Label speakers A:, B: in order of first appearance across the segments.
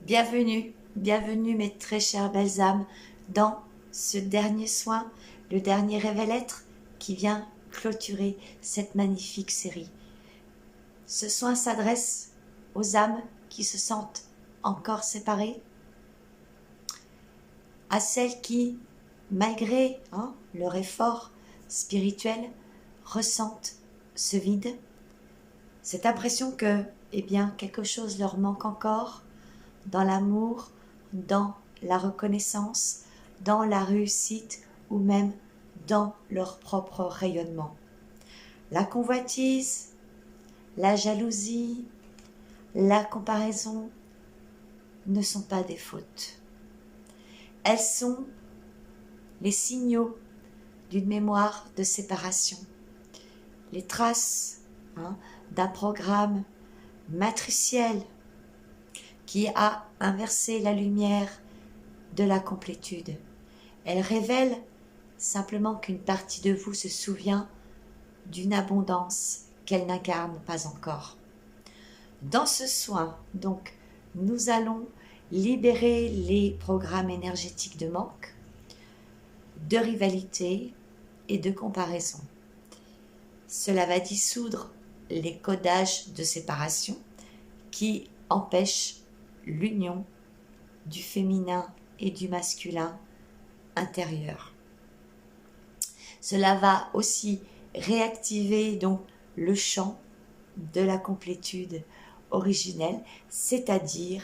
A: Bienvenue, bienvenue mes très chères belles âmes dans ce dernier soin, le dernier révèle-être qui vient clôturer cette magnifique série. Ce soin s'adresse aux âmes qui se sentent encore séparées, à celles qui, malgré leur effort spirituel, ressentent ce vide, cette impression que, quelque chose leur manque encore dans l'amour, dans la reconnaissance, dans la réussite ou même dans leur propre rayonnement. La convoitise, la jalousie, la comparaison ne sont pas des fautes. Elles sont les signaux d'une mémoire de séparation, les traces d'un programme matriciel qui a inversé la lumière de la complétude. Elle révèle simplement qu'une partie de vous se souvient d'une abondance qu'elle n'incarne pas encore. Dans ce soin, donc, nous allons libérer les programmes énergétiques de manque, de rivalité et de comparaison. Cela va dissoudre les codages de séparation qui empêchent l'union du féminin et du masculin intérieur. Cela va aussi réactiver donc le champ de la complétude originelle, c'est-à-dire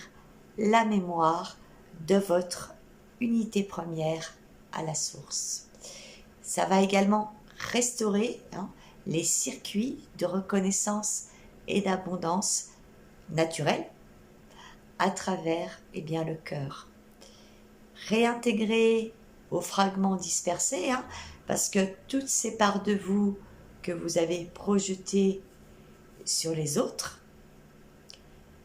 A: la mémoire de votre unité première à la source. Ça va également restaurer les circuits de reconnaissance et d'abondance naturelle à travers le cœur. Réintégrer vos fragments dispersés, parce que toutes ces parts de vous que vous avez projetées sur les autres,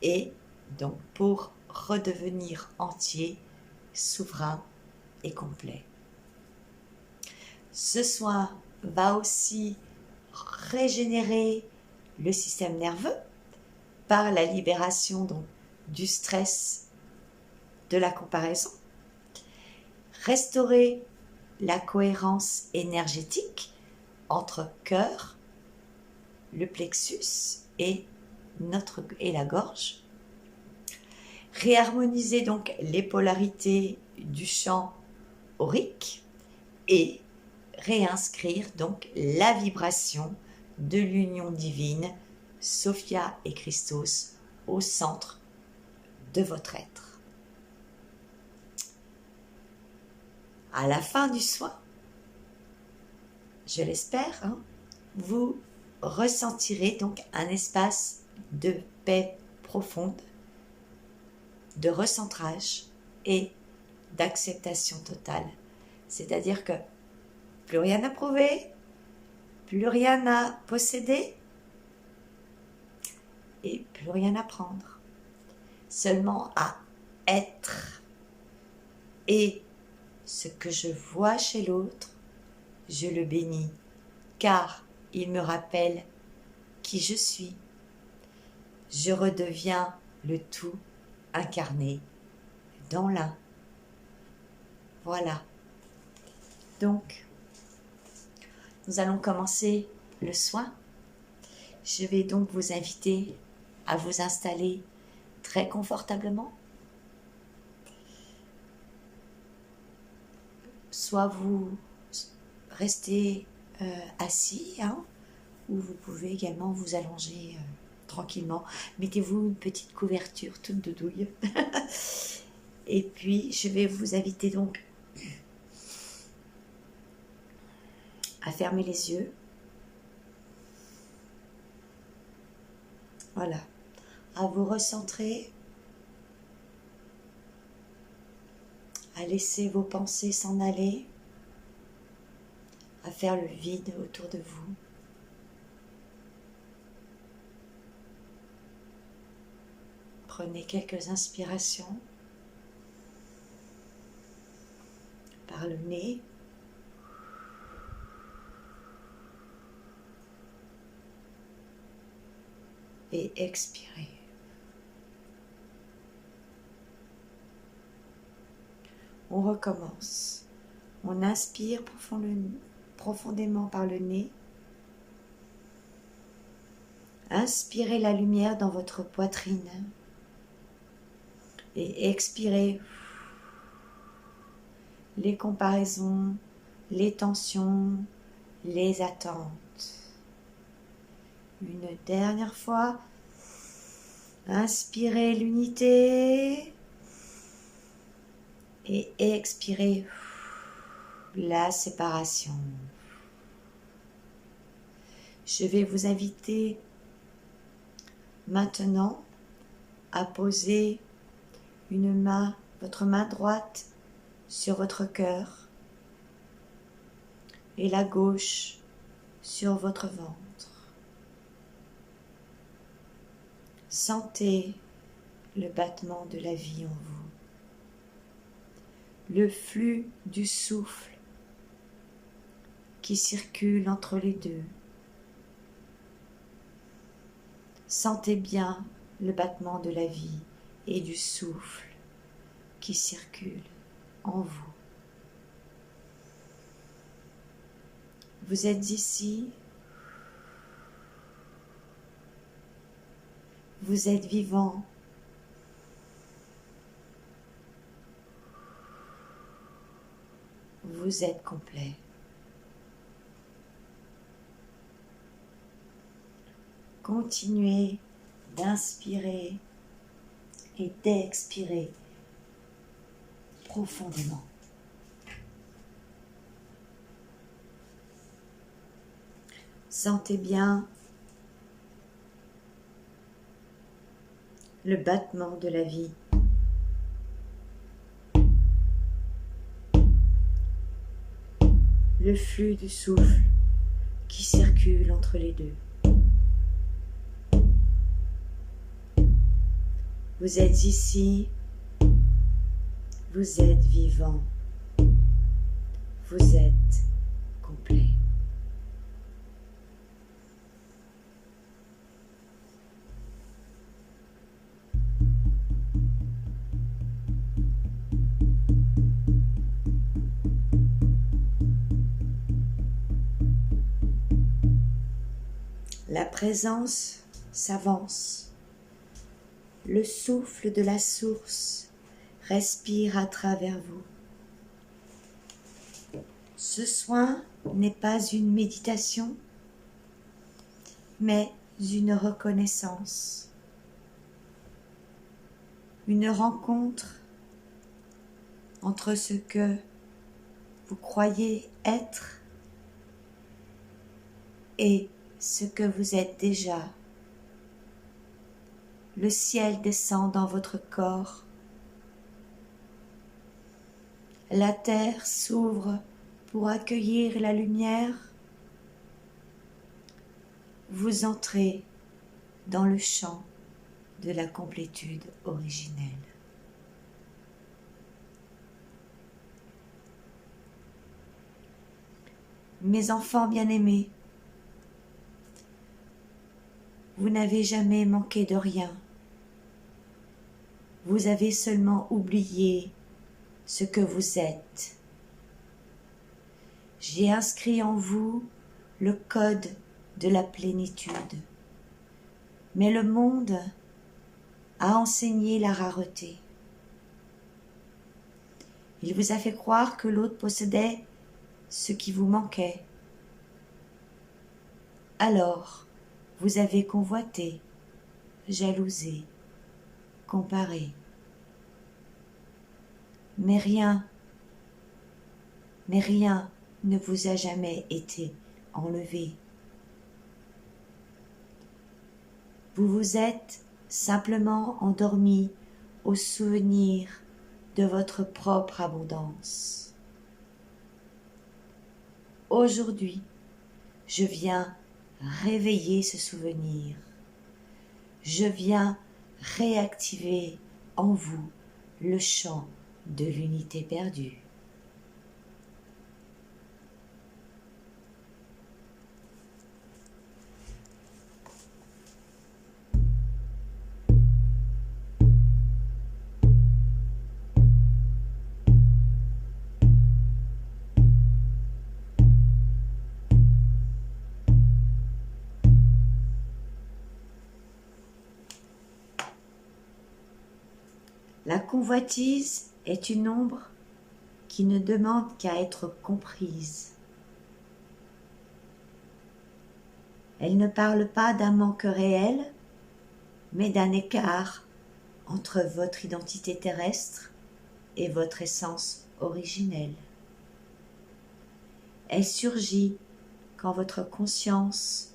A: et donc pour redevenir entier, souverain et complet. Ce soin va aussi régénérer le système nerveux par la libération donc, du stress, de la comparaison, restaurer la cohérence énergétique entre cœur, le plexus et la gorge, réharmoniser donc les polarités du champ aurique et réinscrire donc la vibration de l'union divine Sophia et Christos au centre de votre être. À la fin du soin, je l'espère, vous ressentirez donc un espace de paix profonde, de recentrage et d'acceptation totale. C'est-à-dire que plus rien à prouver, plus rien à posséder et plus rien à prendre. Seulement à être. Et ce que je vois chez l'autre, je le bénis, car il me rappelle qui je suis. Je redeviens le tout incarné dans l'un. Voilà. Donc, nous allons commencer le soin. Je vais donc vous inviter à vous installer très confortablement. Soit vous restez assis, ou vous pouvez également vous allonger tranquillement. Mettez-vous une petite couverture toute doudouille. Et puis, je vais vous inviter donc à fermer les yeux. Voilà. À vous recentrer. À laisser vos pensées s'en aller. À faire le vide autour de vous. Prenez quelques inspirations par le nez. Et expirez. On recommence. On inspire profondément par le nez. Inspirez la lumière dans votre poitrine et expirez les comparaisons, les tensions, les attentes. Une dernière fois, inspirez l'unité et expirez la séparation. Je vais vous inviter maintenant à poser votre main droite sur votre cœur et la gauche sur votre ventre. Sentez le battement de la vie en vous, le flux du souffle qui circule entre les deux. Sentez bien le battement de la vie et du souffle qui circule en vous. Vous êtes ici, vous êtes vivant, vous êtes complet. Continuez d'inspirer et d'expirer profondément. Sentez bien le battement de la vie. Le flux du souffle qui circule entre les deux. Vous êtes ici, vous êtes vivant, vous êtes complet. La présence s'avance. Le souffle de la source respire à travers vous. Ce soin n'est pas une méditation, mais une reconnaissance. Une rencontre entre ce que vous croyez être et ce que vous êtes déjà. Le ciel descend dans votre corps. La terre s'ouvre pour accueillir la lumière. Vous entrez dans le champ de la complétude originelle. Mes enfants bien-aimés, vous n'avez jamais manqué de rien. Vous avez seulement oublié ce que vous êtes. J'ai inscrit en vous le code de la plénitude. Mais le monde a enseigné la rareté. Il vous a fait croire que l'autre possédait ce qui vous manquait. Alors, vous avez convoité, jalousé, comparé. Mais rien ne vous a jamais été enlevé. Vous vous êtes simplement endormi au souvenir de votre propre abondance. Aujourd'hui, je viens réveiller ce souvenir. Je viens réactiver en vous le chant de l'unité perdue. La convoitise est une ombre qui ne demande qu'à être comprise. Elle ne parle pas d'un manque réel, mais d'un écart entre votre identité terrestre et votre essence originelle. Elle surgit quand votre conscience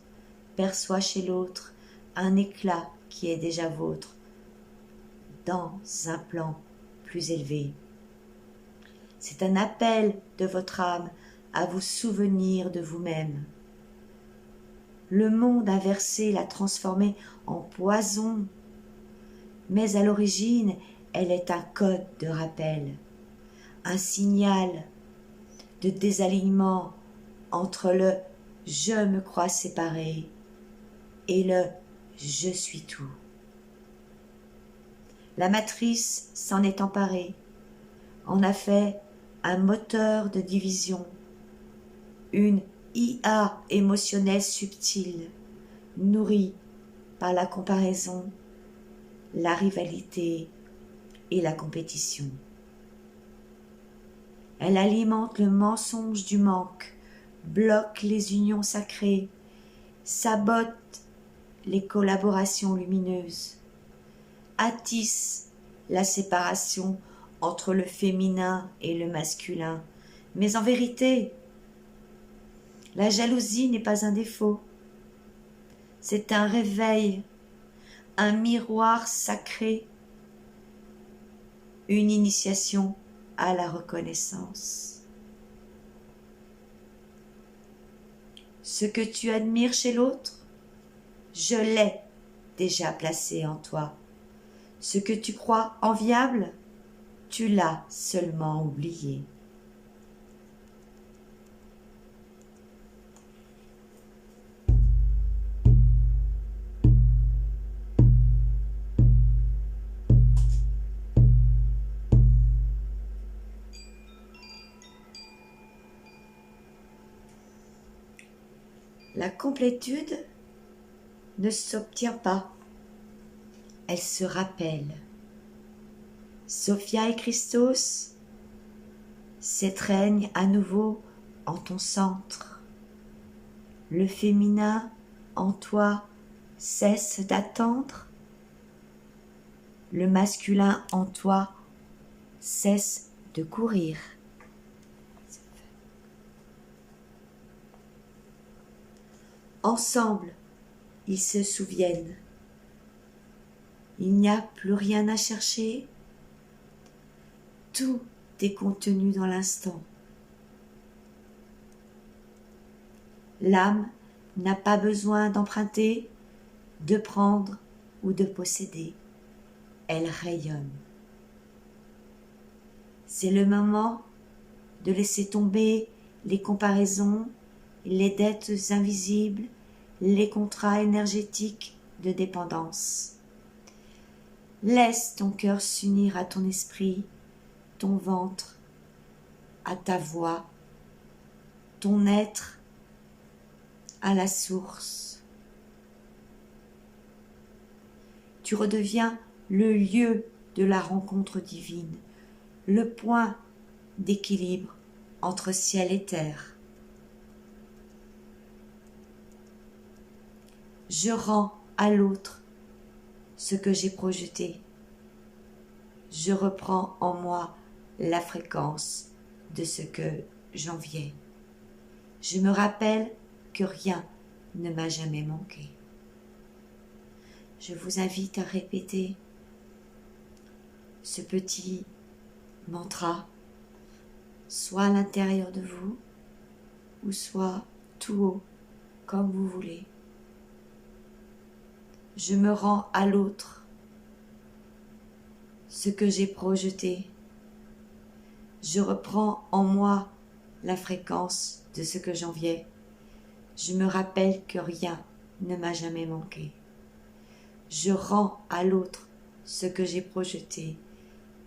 A: perçoit chez l'autre un éclat qui est déjà vôtre dans un plan plus élevé. C'est un appel de votre âme à vous souvenir de vous-même. Le monde inversé l'a transformée en poison, mais à l'origine, elle est un code de rappel, un signal de désalignement entre le « je me crois séparé » et le « je suis tout ». La matrice s'en est emparée, en a fait un moteur de division, une IA émotionnelle subtile, nourrie par la comparaison, la rivalité et la compétition. Elle alimente le mensonge du manque, bloque les unions sacrées, sabote les collaborations lumineuses, attisse la séparation entre le féminin et le masculin. Mais en vérité, la jalousie n'est pas un défaut. C'est un réveil, un miroir sacré, une initiation à la reconnaissance. Ce que tu admires chez l'autre, je l'ai déjà placé en toi. Ce que tu crois enviable, tu l'as seulement oublié. La complétude ne s'obtient pas, elle se rappelle. Sophia et Christos s'étreignent à nouveau en ton centre. Le féminin en toi cesse d'attendre. Le masculin en toi cesse de courir. Ensemble, ils se souviennent. Il n'y a plus rien à chercher. Tout est contenu dans l'instant. L'âme n'a pas besoin d'emprunter, de prendre ou de posséder. Elle rayonne. C'est le moment de laisser tomber les comparaisons, les dettes invisibles, les contrats énergétiques de dépendance. Laisse ton cœur s'unir à ton esprit, ton ventre, à ta voix, ton être à la source. Tu redeviens le lieu de la rencontre divine, le point d'équilibre entre ciel et terre. Je rends à l'autre ce que j'ai projeté. Je reprends en moi la fréquence de ce que j'enviais. Je me rappelle que rien ne m'a jamais manqué. Je vous invite à répéter ce petit mantra, soit à l'intérieur de vous, ou soit tout haut, comme vous voulez. Je me rends à l'autre ce que j'ai projeté. Je reprends en moi la fréquence de ce que j'enviais. Je me rappelle que rien ne m'a jamais manqué. Je rends à l'autre ce que j'ai projeté.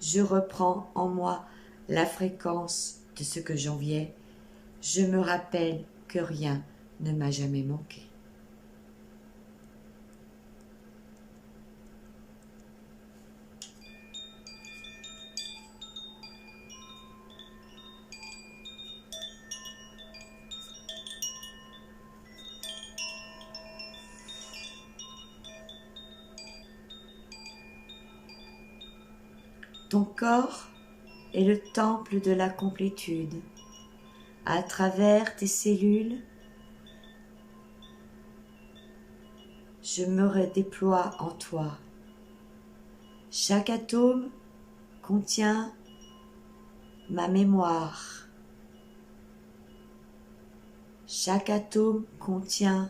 A: Je reprends en moi la fréquence de ce que j'enviais. Je me rappelle que rien ne m'a jamais manqué. Ton corps est le temple de la complétude. À travers tes cellules, je me redéploie en toi. Chaque atome contient ma mémoire. Chaque atome contient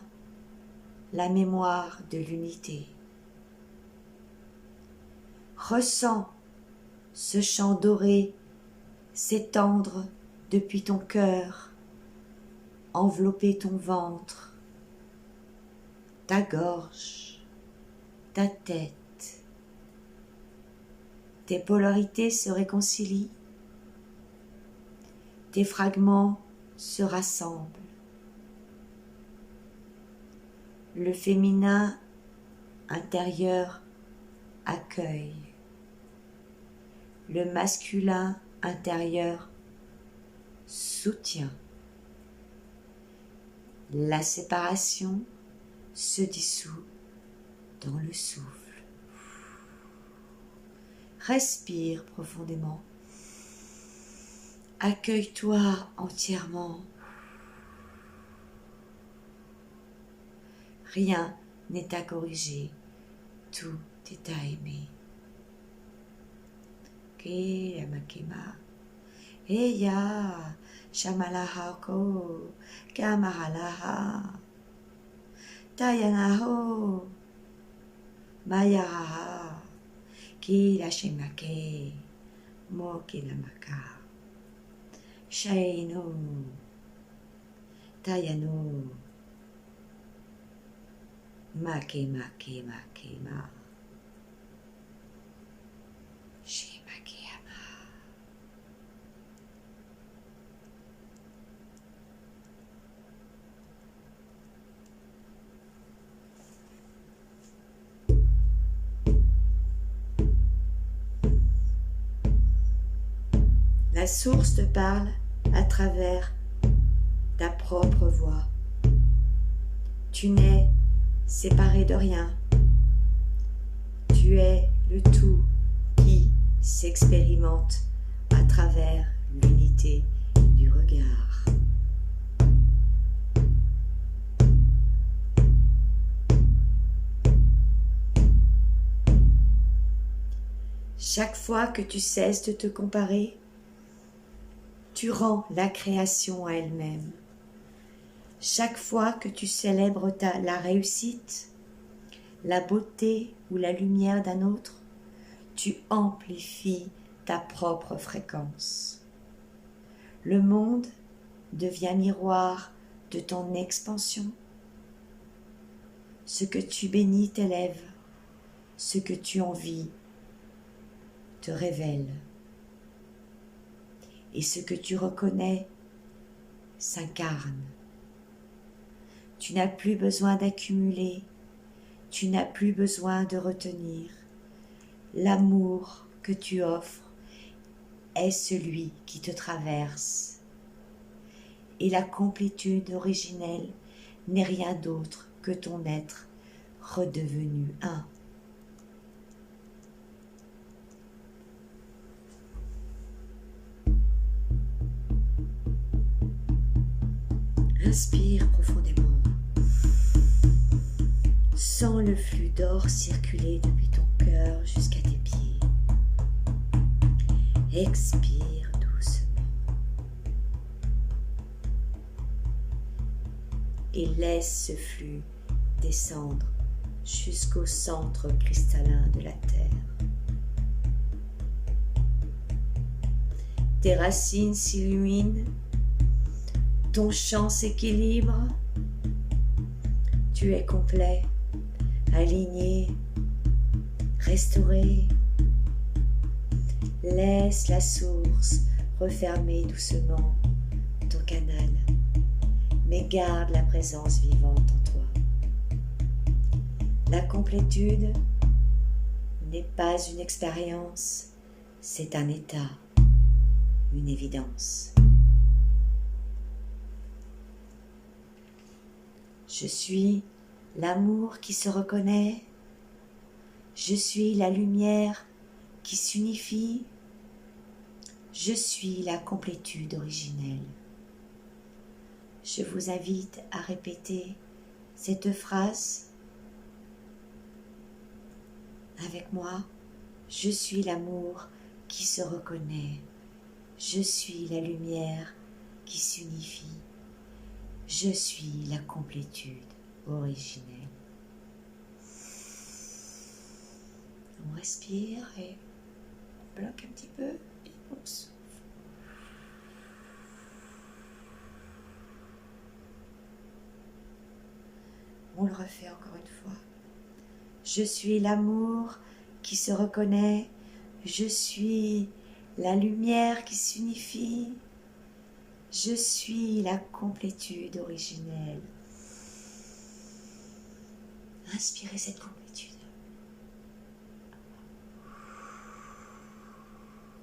A: la mémoire de l'unité. Ressens ce champ doré s'étendre depuis ton cœur, envelopper ton ventre, ta gorge, ta tête. Tes polarités se réconcilient, tes fragments se rassemblent. Le féminin intérieur accueille. Le masculin intérieur soutient. La séparation se dissout dans le souffle. Respire profondément. Accueille-toi entièrement. Rien n'est à corriger, tout est à aimer. Ke makema, eya, shamalaha ko, kamahalaha, tayanaho, mayaha, ki la shemake, mo ki la maka, shaino, tayano. Makema. Shimakeyama. La source te parle à travers ta propre voix. Tu n'es séparé de rien. Tu es le tout qui s'expérimente à travers l'unité du regard. Chaque fois que tu cesses de te comparer, tu rends la création à elle-même. Chaque fois que tu célèbres la réussite, la beauté ou la lumière d'un autre, tu amplifies ta propre fréquence. Le monde devient miroir de ton expansion. Ce que tu bénis t'élève, ce que tu envies te révèle. Et ce que tu reconnais s'incarne. Tu n'as plus besoin d'accumuler, tu n'as plus besoin de retenir. L'amour que tu offres est celui qui te traverse. Et la complétude originelle n'est rien d'autre que ton être redevenu un. Inspire profondément. Sens le flux d'or circuler depuis ton cœur jusqu'à tes pieds. Expire doucement. Et laisse ce flux descendre jusqu'au centre cristallin de la terre. Tes racines s'illuminent, ton champ s'équilibre, tu es complet, aligné, restauré. Laisse la source refermer doucement ton canal, mais garde la présence vivante en toi. La complétude n'est pas une expérience, c'est un état, une évidence. Je suis l'amour qui se reconnaît, je suis la lumière qui s'unifie. Je suis la complétude originelle. Je vous invite à répéter cette phrase avec moi. Je suis l'amour qui se reconnaît. Je suis la lumière qui s'unifie. Je suis la complétude originelle. On respire et on bloque un petit peu et on souffle. On le refait encore une fois. Je suis l'amour qui se reconnaît. Je suis la lumière qui s'unifie. Je suis la complétude originelle. Inspirez cette complétude.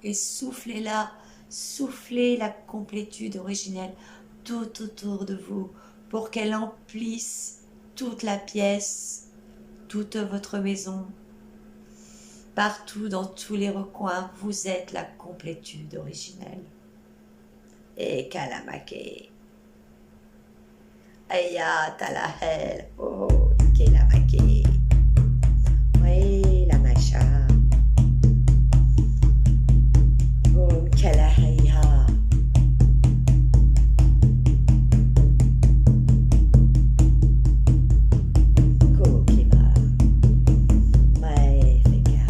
A: Et soufflez-la, soufflez la complétude originelle tout autour de vous pour qu'elle emplisse toute la pièce, toute votre maison. Partout, dans tous les recoins, vous êtes la complétude originelle. Et Kalamake. Aya Talahel. Oh, Kalamake. Oui, la macha. Oh, Kalahaya. Kokima. Maefeka.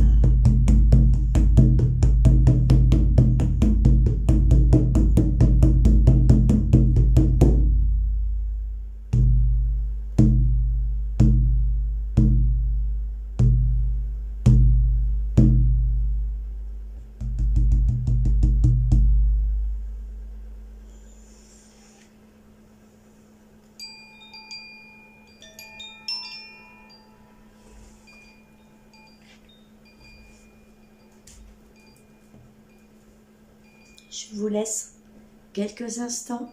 A: Je vous laisse quelques instants.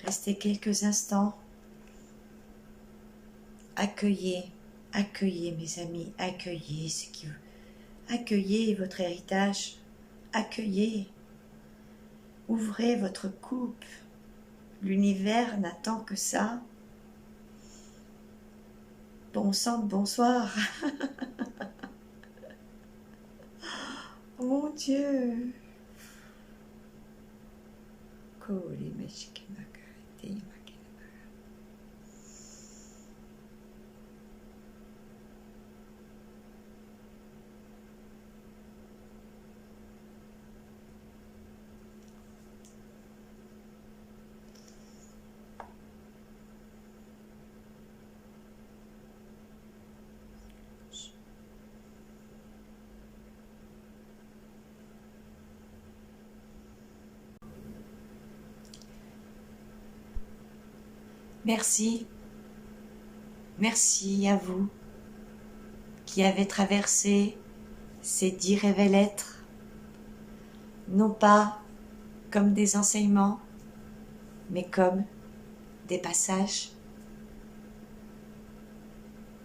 A: Restez quelques instants. Accueillez, accueillez mes amis, accueillez ce qui vous... Accueillez votre héritage, accueillez. Ouvrez votre coupe. L'univers n'attend que ça. Bon sang, bonsoir. Oh mon Dieu. Merci. Merci à vous qui avez traversé ces 10 révèle-être, non pas comme des enseignements, mais comme des passages.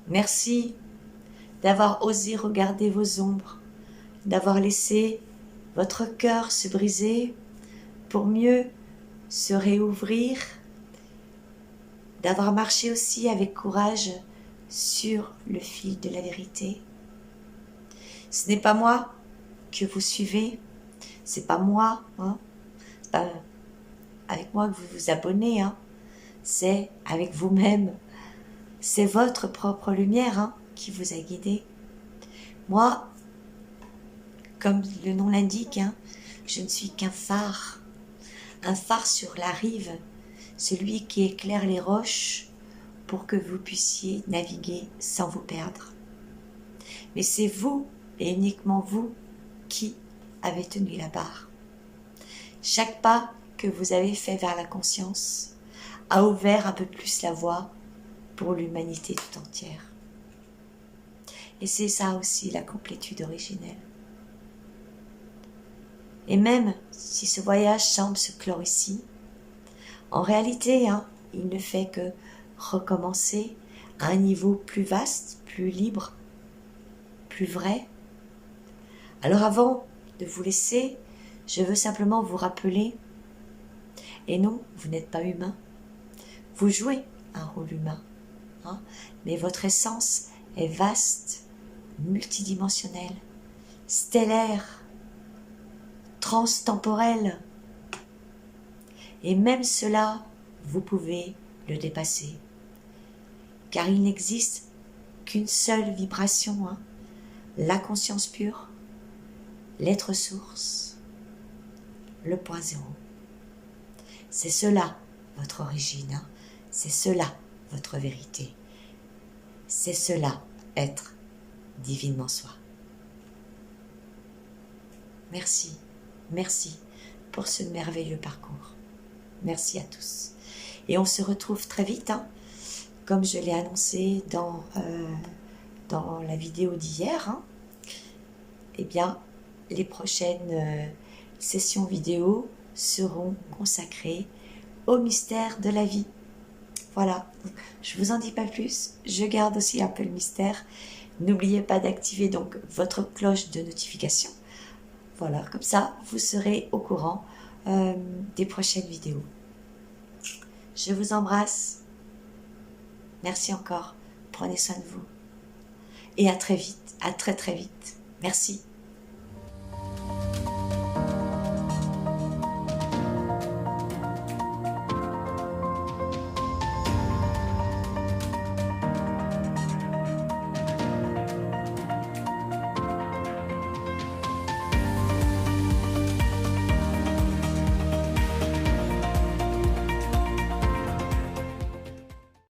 A: Merci d'avoir osé regarder vos ombres, d'avoir laissé votre cœur se briser pour mieux se réouvrir, d'avoir marché aussi avec courage sur le fil de la vérité. Ce n'est pas moi que vous suivez, c'est pas moi, c'est pas avec moi que vous vous abonnez, c'est avec vous-même, c'est votre propre lumière qui vous a guidé. Moi, comme le nom l'indique, je ne suis qu'un phare sur la rive, celui qui éclaire les roches pour que vous puissiez naviguer sans vous perdre. Mais c'est vous, et uniquement vous, qui avez tenu la barre. Chaque pas que vous avez fait vers la conscience a ouvert un peu plus la voie pour l'humanité tout entière. Et c'est ça aussi la complétude originelle. Et même si ce voyage semble se clore ici, en réalité, il ne fait que recommencer à un niveau plus vaste, plus libre, plus vrai. Alors avant de vous laisser, je veux simplement vous rappeler, et non, vous n'êtes pas humain, vous jouez un rôle humain, mais votre essence est vaste, multidimensionnelle, stellaire, transtemporelle. Et même cela, vous pouvez le dépasser. Car il n'existe qu'une seule vibration, la conscience pure, l'être source, le point zéro. C'est cela votre origine, c'est cela votre vérité. C'est cela être divinement soi. Merci, merci pour ce merveilleux parcours. Merci à tous. Et on se retrouve très vite, comme je l'ai annoncé dans la vidéo d'hier. Eh bien, les prochaines sessions vidéo seront consacrées au mystère de la vie. Voilà, je vous en dis pas plus, je garde aussi un peu le mystère. N'oubliez pas d'activer donc votre cloche de notification. Voilà, comme ça, vous serez au courant des prochaines vidéos. Je vous embrasse. Merci encore. Prenez soin de vous. Et à très vite, à très très vite. Merci.